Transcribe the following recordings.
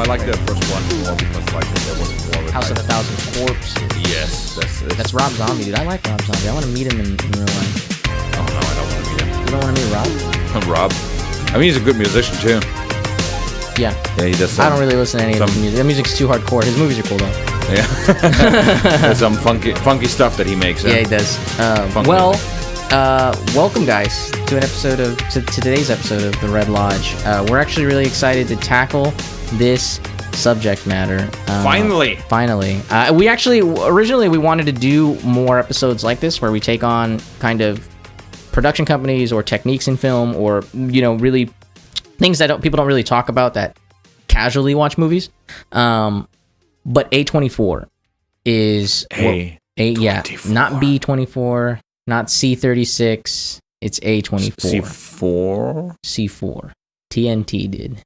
I like the first one more because like there was more. House of a Thousand Corpses. Yes, that's Rob Zombie, dude. I like Rob Zombie. I want to meet him in real life. Oh no, I don't want to meet him. You don't want to meet Rob? Rob. I mean, he's a good musician too. Yeah. Yeah, he does. I don't really listen to any of his music. The music's too hardcore. His movies are cool though. Yeah. There's some funky stuff that he makes. Yeah, he does. Welcome guys to today's episode of The Red Lodge. We're actually really excited to tackle this subject matter. Finally. We actually originally we wanted to do more episodes like this where we take on kind of production companies or techniques in film or really things that people don't really talk about that casually watch movies. But A24 is A24. Not B24, not C36. It's A24. C4. TNT did.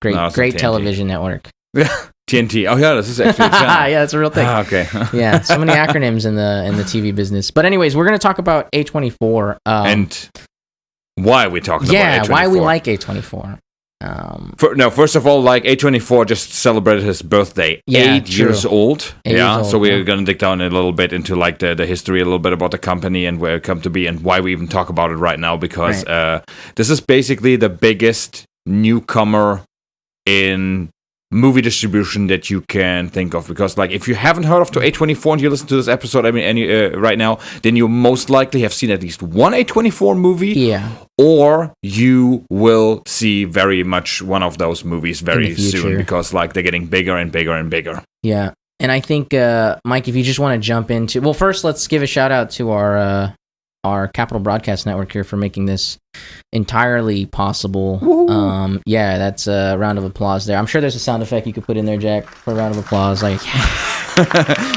Great television network. TNT. Oh yeah, this is actually a channel. Yeah, that's a real thing. Okay. Yeah, so many acronyms in the TV business. But anyways, we're going to talk about A24 and why we talking about A24. Yeah, why we like A24. First of all, like A24 just celebrated his birthday, 8 years old. So we're gonna dig down a little bit into like the history, a little bit about the company and where it come to be, and why we even talk about it right now. Because this is basically the biggest newcomer in movie distribution that you can think of. Because like if you haven't heard of A24 and you listen to this episode, right now, then you most likely have seen at least one A24 movie. Yeah. Or you will see very much one of those movies very soon because like they're getting bigger and bigger and bigger. Yeah. And I think, Mike, if you just want to jump into... Well, first, let's give a shout out to our Capital Broadcast Network here for making this entirely possible. Yeah, that's a round of applause there. I'm sure there's a sound effect you could put in there, Jack, for a round of applause. Like,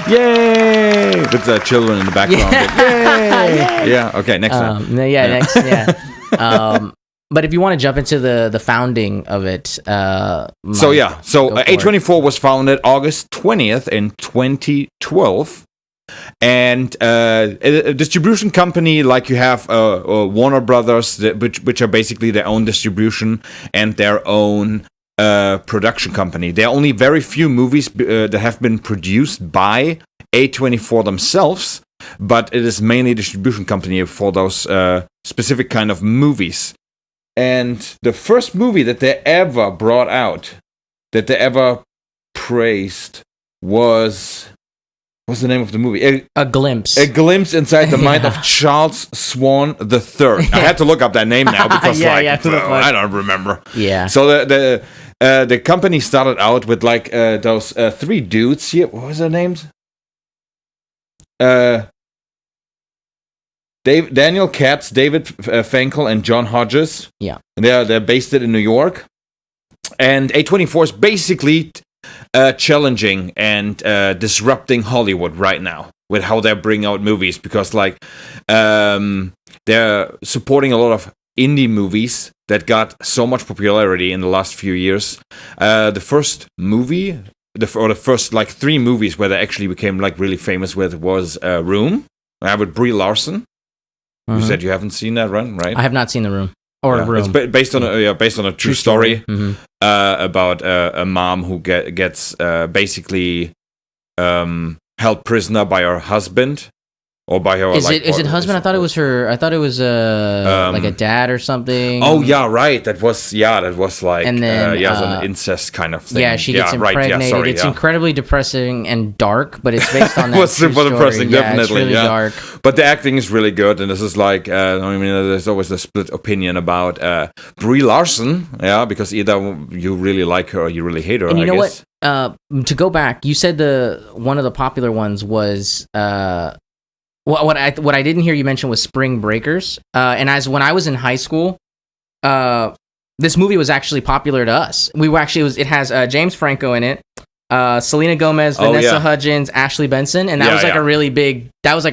yay! With the children in the background. Yay! Yeah, okay, next time. Next, yeah. But if you want to jump into the founding of it, A24 was founded August 20th in 2012, and a distribution company like you have Warner Brothers, which are basically their own distribution and their own production company. There are only very few movies that have been produced by A24 themselves, but it is mainly a distribution company for those specific kind of movies. And the first movie that they ever brought out, that they ever praised, was... What's the name of the movie? A Glimpse. A Glimpse Inside the Mind of Charles Swan III. I had to look up that name now because I don't remember. Yeah. So the company started out with like those three dudes here. What was their names? Daniel Katz, David Finkel, and John Hodges. Yeah. They're based in New York. And A24 is basically challenging and disrupting Hollywood right now with how they bring out movies. Because like they're supporting a lot of indie movies that got so much popularity in the last few years. The first movie... the first like three movies where they actually became like really famous with was Room. With Brie Larson. You said you haven't seen that, right? I have not seen The Room Room. It's based on a true story. About a mom who gets basically held prisoner by her husband. Or by her. Is it husband? I thought it was her. I thought it was like a dad or something. Oh yeah, right. That was like and then, it's an incest kind of thing. Yeah, she gets impregnated. Right, it's incredibly depressing and dark, but it's based on that. It was super depressing, definitely. It's really dark. But the acting is really good, and this is like there's always a split opinion about Brie Larson, because either you really like her or you really hate her. And you know what? To go back, you said one of the popular ones was. What I didn't hear you mention was Spring Breakers, and when I was in high school, this movie was actually popular to us. It has James Franco in it, Selena Gomez, Vanessa Hudgens, Ashley Benson, and that was a really big movie. That was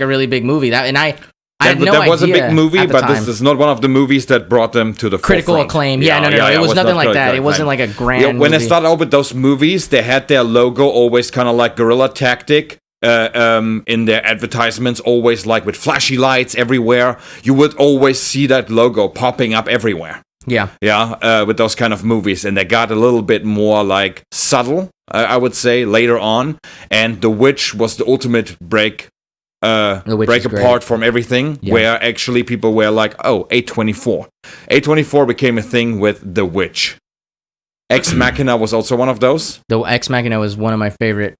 a big movie, but this is not one of the movies that brought them to the critical forefront. acclaim. It was nothing like that. It wasn't like a grand. When they started out with those movies, they had their logo always kind of like guerrilla tactic. In their advertisements, always like with flashy lights everywhere. You would always see that logo popping up everywhere. with those kind of movies, and they got a little bit more like subtle, I would say, later on. And The Witch was the ultimate break apart from everything, where actually people were like, oh, A24. A24 became a thing with The Witch. Ex Machina was also one of those. The Ex Machina was one of my favorite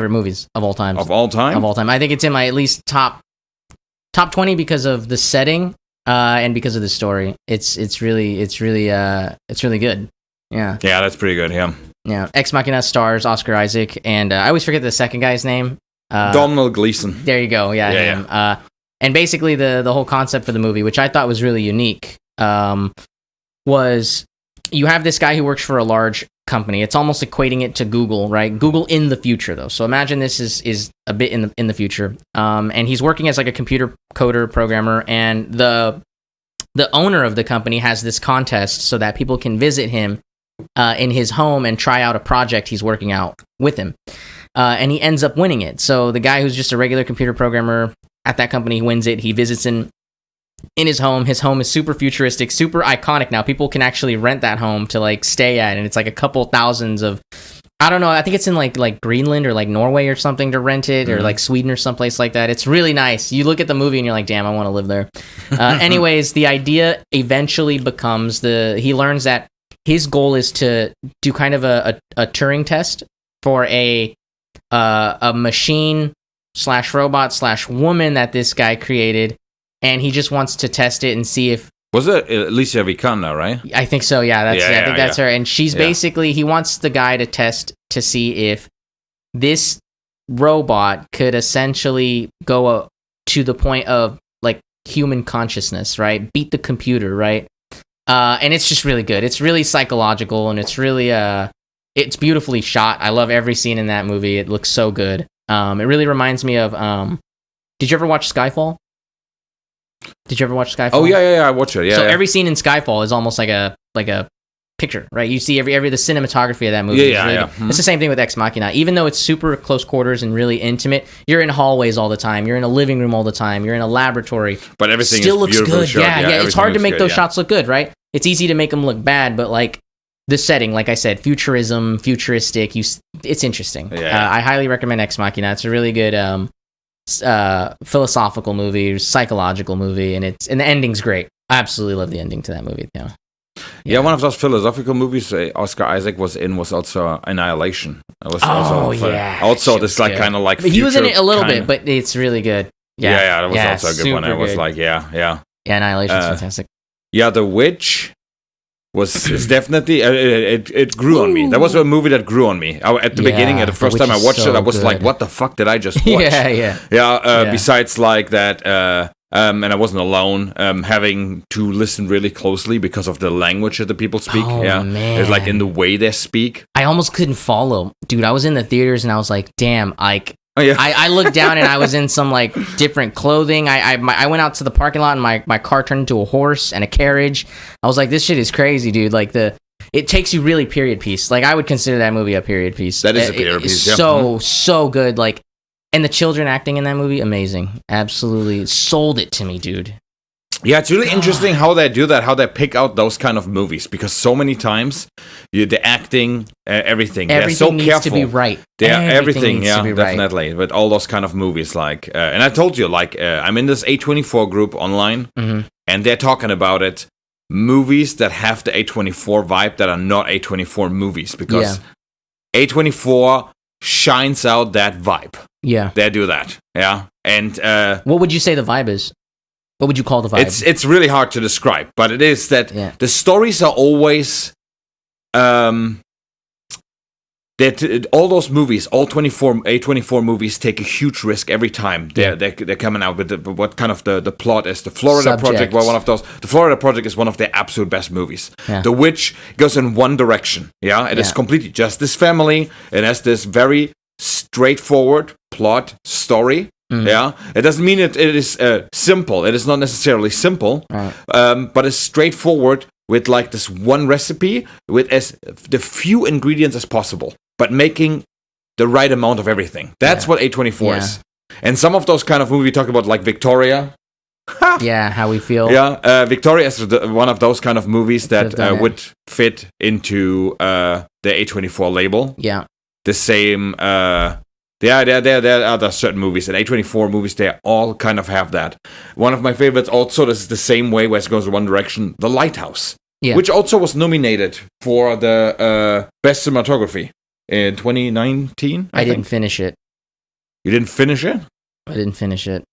movies of all time. Of all time? Of all time. I think it's in my at least top 20 because of the setting and because of the story. It's really good. Yeah. Yeah, that's pretty good. Yeah. Yeah. Ex Machina stars Oscar Isaac, and I always forget the second guy's name. Domhnall Gleeson. There you go. Yeah. Him. Yeah. And basically the whole concept for the movie, which I thought was really unique, was you have this guy who works for a large company. It's almost equating it to Google, right? Google in the future, though. So imagine this is a bit in the future. And he's working as like a computer coder programmer, and the owner of the company has this contest so that people can visit him in his home and try out a project he's working out with him. And he ends up winning it. So the guy who's just a regular computer programmer at that company wins it. He visits in his home. His home is super futuristic, super iconic now. People can actually rent that home to like stay at, and it's like a couple thousands of, I don't know, I think it's in like Greenland or like Norway or something to rent it, or like Sweden or someplace like that. It's really nice. You look at the movie and you're like, damn, I want to live there. Anyways, the idea eventually becomes he learns that his goal is to do kind of a Turing test for a machine / robot / woman that this guy created. And he just wants to test it and see if... Was it Alicia Vikander, right? I think so, yeah. I think that's her. And she's basically... He wants the guy to test to see if this robot could essentially go to the point of, like, human consciousness, right? Beat the computer, right? And it's just really good. It's really psychological, and it's really... it's beautifully shot. I love every scene in that movie. It looks so good. It really reminds me of... did you ever watch Skyfall? Did you ever watch Skyfall? Oh yeah, I watched it. Yeah. So every scene in Skyfall is almost like a picture, right? You see every the cinematography of that movie. It's the same thing with Ex Machina. Even though it's super close quarters and really intimate, you're in hallways all the time. You're in a living room all the time. You're in a laboratory. But everything still is looks good. Shot. Yeah. It's hard to make those shots look good, right? It's easy to make them look bad, but like the setting, like I said, futuristic. It's interesting. I highly recommend Ex Machina. It's a really good. Philosophical movie, psychological movie, and the ending's great. I absolutely love the ending to that movie. Yeah, one of those philosophical movies Oscar Isaac was in was also Annihilation. It was also this like kind of like he was in it a little bit, but it's really good. Yeah, that was also a good one. I was like, yeah, Annihilation's fantastic. Yeah, The Witch is definitely it grew on me. That was a movie that grew on me. At the beginning, at the first time I watched it, I was like, "What the fuck did I just watch?" Besides like that, and I wasn't alone, having to listen really closely because of the language that the people speak. Man. It's like in the way they speak. I almost couldn't follow, dude. I was in the theaters and I was like, "Damn, like." I looked down and I was in some like different clothing. I went out to the parking lot and my car turned into a horse and a carriage. I was like, this shit is crazy, dude. Like it takes you really period piece. Like I would consider that movie a period piece. That is a period piece. So good. Like, and the children acting in that movie, amazing. Absolutely sold it to me, dude. Yeah, it's really interesting how they do that, how they pick out those kind of movies, because so many times the acting, everything they're so needs careful to be right. Everything needs to be definitely. With all those kind of movies, like, and I told you, like, I'm in this A24 group online, and they're talking about it. Movies that have the A24 vibe that are not A24 movies, because A24 shines out that vibe. Yeah, they do that. Yeah, and what would you say the vibe is? What would you call the vibe? It's really hard to describe, but it is that the stories are always that all those movies, all A24 movies take a huge risk every time they're coming out with what kind of the plot is. The Florida Project, one of those. The Florida Project is one of their absolute best movies. Yeah. The Witch goes in one direction. It is completely just this family. It has this very straightforward plot story. It doesn't mean it is simple. It is not necessarily simple, but it's straightforward with like this one recipe with as the few ingredients as possible, but making the right amount of everything. That's what A24 is. And some of those kind of movies we talk about, like Victoria, Yeah, how we feel. Yeah, Victoria is one of those kind of movies that would fit into the A24 label. Yeah. The same. There are other certain movies, and A24 movies, they all kind of have that. One of my favorites also, this is the same way, where it goes in one direction, The Lighthouse. Yeah. Which also was nominated for the Best Cinematography in 2019, I think. Didn't finish it. You didn't finish it? I didn't finish it.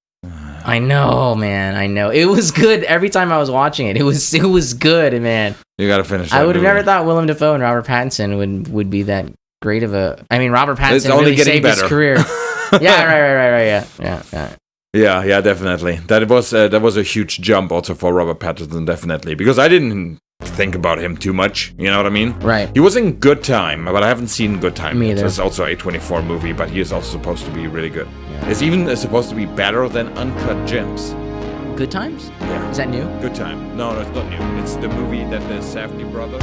I know, man. I know. It was good every time I was watching it. It was good, man. You gotta finish it. I would have never thought Willem Dafoe and Robert Pattinson would be that great of a... I mean, Robert Pattinson really saved his career. Yeah, right. Yeah, definitely. That was a huge jump also for Robert Pattinson, definitely. Because I didn't think about him too much, you know what I mean? Right. He was in Good Time, but I haven't seen Good Time. Me either. It's also a A24 movie, but he is also supposed to be really good. Yeah. It's even supposed to be better than Uncut Gems. Good Times? Yeah. Is that new? Good Time. No, it's not new. It's the movie that the Safdie brothers